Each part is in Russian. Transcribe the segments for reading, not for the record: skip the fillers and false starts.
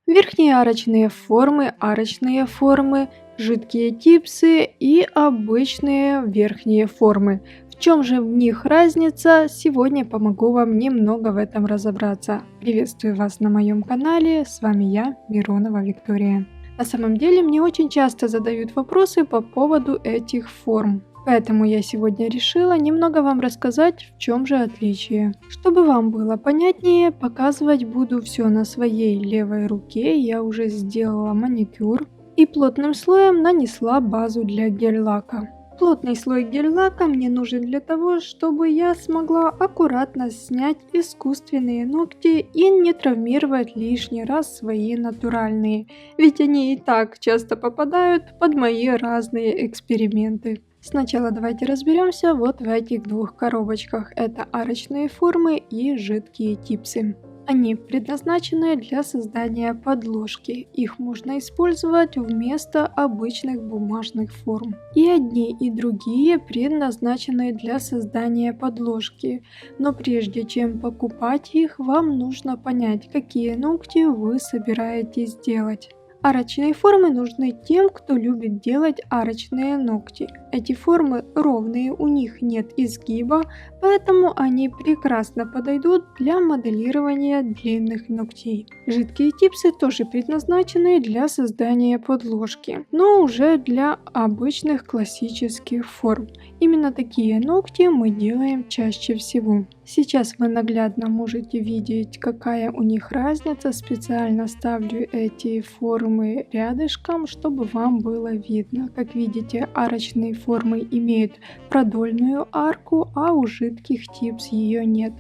Верхние арочные формы, жидкие типсы и обычные верхние формы. В чем же в них разница? Сегодня помогу вам немного в этом разобраться. Приветствую вас на моем канале, с вами я, Миронова Виктория. На самом деле мне очень часто задают вопросы по поводу этих форм. Поэтому я сегодня решила немного вам рассказать, в чем же отличие. Чтобы вам было понятнее, показывать буду все на своей левой руке. Я уже сделала маникюр и плотным слоем нанесла базу для гель-лака. Плотный слой гель-лака мне нужен для того, чтобы я смогла аккуратно снять искусственные ногти и не травмировать лишний раз свои натуральные, ведь они и так часто попадают под мои разные эксперименты. Сначала давайте разберемся вот в этих двух коробочках. Это арочные формы и жидкие типсы. Они предназначены для создания подложки. Их можно использовать вместо обычных бумажных форм. И одни, и другие предназначены для создания подложки. Но прежде чем покупать их, вам нужно понять, какие ногти вы собираетесь делать. Арочные формы нужны тем, кто любит делать арочные ногти. Эти формы ровные, у них нет изгиба, поэтому они прекрасно подойдут для моделирования длинных ногтей. Жидкие типсы тоже предназначены для создания подложки, но уже для обычных классических форм. Именно такие ногти мы делаем чаще всего. Сейчас вы наглядно можете видеть, какая у них разница. Специально ставлю эти формы рядышком, чтобы вам было видно. Как видите, арочные формы имеют продольную арку, а у жидких типс ее нет.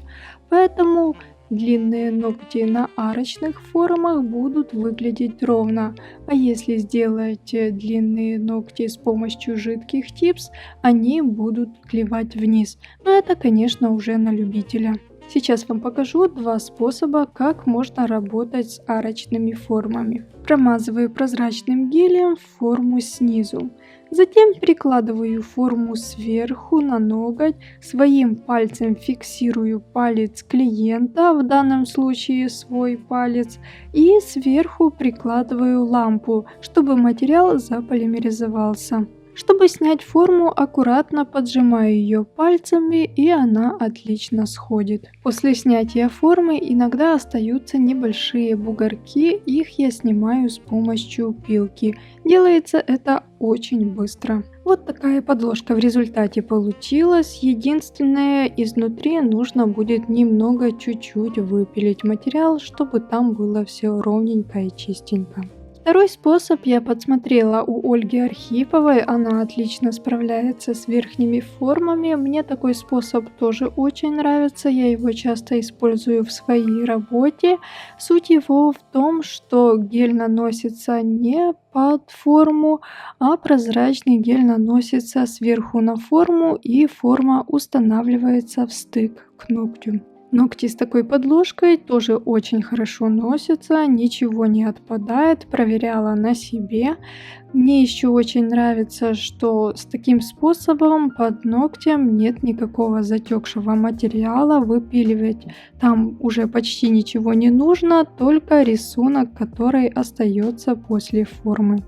Поэтому длинные ногти на арочных формах будут выглядеть ровно, а если сделать длинные ногти с помощью жидких типс, они будут клевать вниз. Но это, конечно, уже на любителя. Сейчас вам покажу два способа, как можно работать с арочными формами. Промазываю прозрачным гелем форму снизу. Затем прикладываю форму сверху на ноготь, своим пальцем фиксирую палец клиента, в данном случае свой палец, и сверху прикладываю лампу, чтобы материал заполимеризовался. Чтобы снять форму, аккуратно поджимаю ее пальцами, и она отлично сходит. После снятия формы иногда остаются небольшие бугорки, их я снимаю с помощью пилки. Делается это очень быстро. Вот такая подложка в результате получилась. Единственное, изнутри нужно будет немного чуть-чуть выпилить материал, чтобы там было все ровненько и чистенько. Второй способ я подсмотрела у Ольги Архиповой, она отлично справляется с верхними формами. Мне такой способ тоже очень нравится, я его часто использую в своей работе. Суть его в том, что гель наносится не под форму, а прозрачный гель наносится сверху на форму, и форма устанавливается в стык к ногтю. Ногти с такой подложкой тоже очень хорошо носятся, ничего не отпадает, проверяла на себе. Мне еще очень нравится, что с таким способом под ногтем нет никакого затекшего материала, выпиливать там уже почти ничего не нужно, только рисунок, который остается после формы.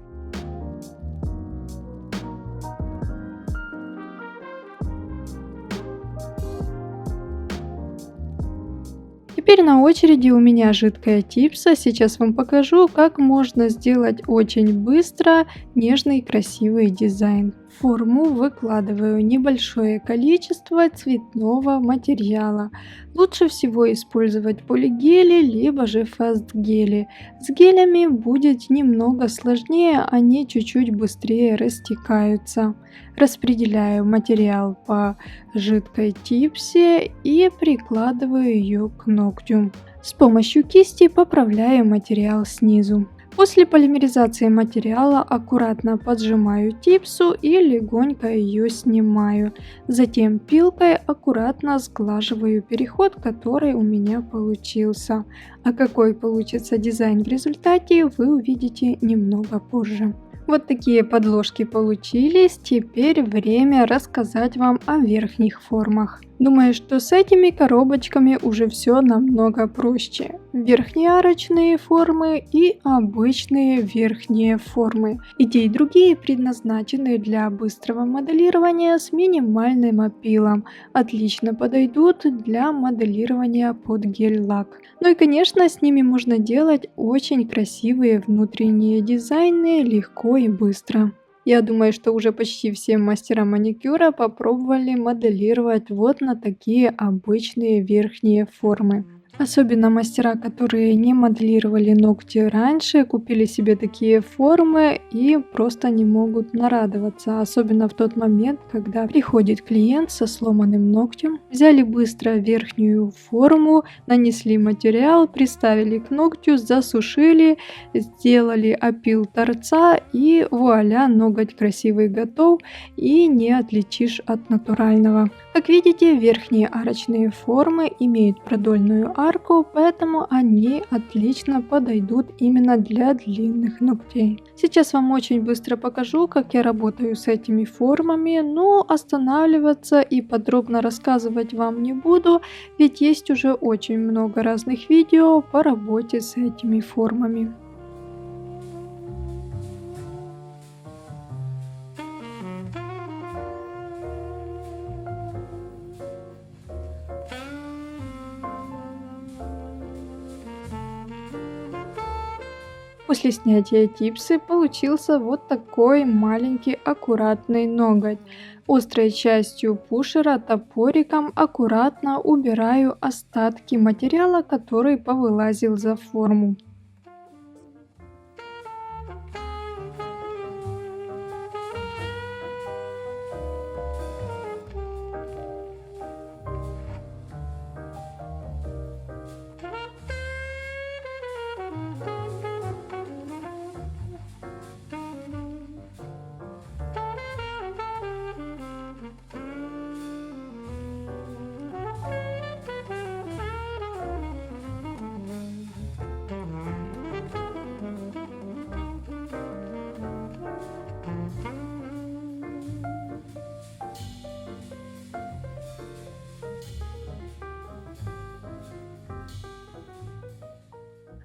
Теперь на очереди у меня жидкая типса. Сейчас вам покажу, как можно сделать очень быстро нежный красивый дизайн. В форму выкладываю небольшое количество цветного материала. Лучше всего использовать полигели, либо же фастгели. С гелями будет немного сложнее, они чуть-чуть быстрее растекаются. Распределяю материал по жидкой типсе и прикладываю ее к ногтю. С помощью кисти поправляю материал снизу. После полимеризации материала аккуратно поджимаю типсу и легонько ее снимаю. Затем пилкой аккуратно сглаживаю переход, который у меня получился. А какой получится дизайн в результате, вы увидите немного позже. Вот такие подложки получились, теперь время рассказать вам о верхних формах. Думаю, что с этими коробочками уже все намного проще. верхние арочные формы и обычные верхние формы. И те, и другие предназначены для быстрого моделирования с минимальным опилом. Отлично подойдут для моделирования под гель-лак. Ну и конечно, с ними можно делать очень красивые внутренние дизайны легко и быстро. Я думаю, что уже почти все мастера маникюра попробовали моделировать вот на такие обычные верхние формы. Особенно мастера, которые не моделировали ногти раньше, купили себе такие формы и просто не могут нарадоваться. Особенно в тот момент, когда приходит клиент со сломанным ногтем. Взяли быстро верхнюю форму, нанесли материал, приставили к ногтю, засушили, сделали опил торца и вуаля, ноготь красивый готов и не отличишь от натурального. Как видите, верхние арочные формы имеют продольную арку, поэтому они отлично подойдут именно для длинных ногтей. Сейчас вам очень быстро покажу, как я работаю с этими формами, но останавливаться и подробно рассказывать вам не буду, ведь есть уже очень много разных видео по работе с этими формами. После снятия типсы получился вот такой маленький аккуратный ноготь. Острой частью пушера топориком аккуратно убираю остатки материала, который повылазил за форму.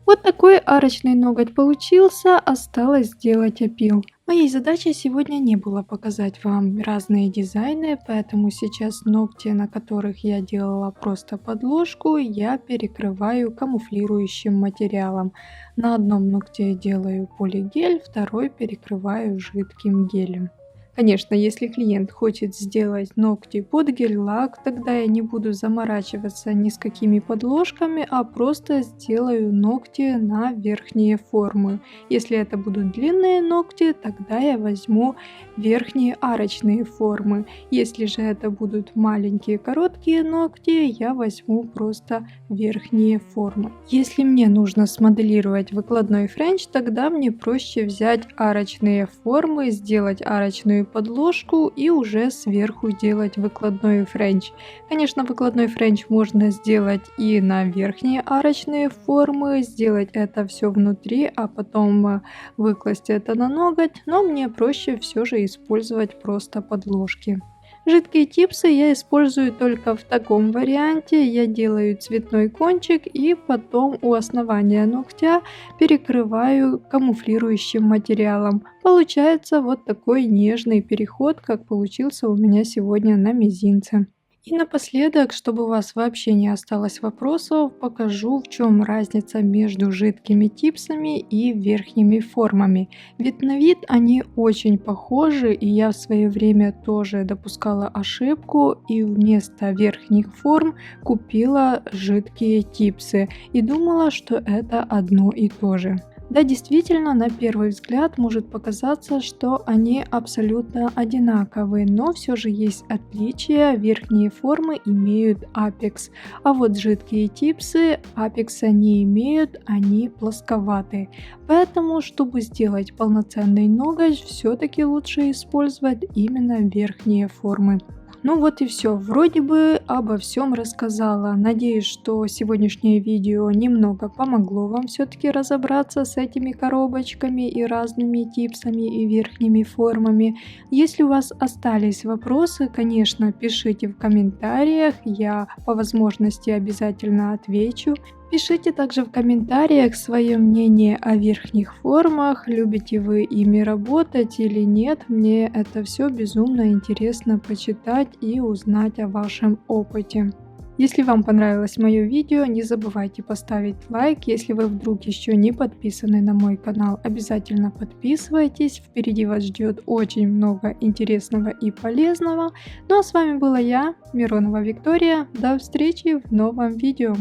Вот такой арочный ноготь получился, осталось сделать опил. Моей задачей сегодня не было показать вам разные дизайны, поэтому сейчас ногти, на которых я делала просто подложку, я перекрываю камуфлирующим материалом. На одном ногте делаю полигель, второй перекрываю жидким гелем. Конечно, если клиент хочет сделать ногти под гель-лак, тогда я не буду заморачиваться ни с какими подложками, а просто сделаю ногти на верхние формы. Если это будут длинные ногти, тогда я возьму верхние арочные формы. Если же это будут маленькие короткие ногти, я возьму просто верхние формы. Если мне нужно смоделировать выкладной френч, тогда мне проще взять арочные формы, сделать арочную подложку и уже сверху делать выкладной френч. Конечно, выкладной френч можно сделать и на верхние арочные формы, сделать это все внутри, а потом выкласть это на ноготь, но мне проще все же использовать просто подложки. Жидкие типсы я использую только в таком варианте. Я делаю цветной кончик и потом у основания ногтя перекрываю камуфлирующим материалом. Получается вот такой нежный переход, как получился у меня сегодня на мизинце. И напоследок, чтобы у вас вообще не осталось вопросов, покажу, в чем разница между жидкими типсами и верхними формами. Ведь на вид они очень похожи, и я в свое время тоже допускала ошибку и вместо верхних форм купила жидкие типсы и думала, что это одно и то же. Да, действительно, на первый взгляд может показаться, что они абсолютно одинаковые, но все же есть отличия. Верхние формы имеют апекс, а вот жидкие типсы апекса не имеют, они плосковатые. Поэтому, чтобы сделать полноценный ноготь, все-таки лучше использовать именно верхние формы. Ну вот и все. Вроде бы обо всем рассказала. Надеюсь, что сегодняшнее видео немного помогло вам все-таки разобраться с этими коробочками и разными типсами и верхними формами. Если у вас остались вопросы, конечно, пишите в комментариях. Я по возможности обязательно отвечу. Пишите также в комментариях свое мнение о верхних формах, любите вы ими работать или нет. Мне это все безумно интересно почитать и узнать о вашем опыте. Если вам понравилось мое видео, не забывайте поставить лайк. Если вы вдруг еще не подписаны на мой канал, обязательно подписывайтесь. Впереди вас ждет очень много интересного и полезного. Ну а с вами была я, Миронова Виктория. До встречи в новом видео.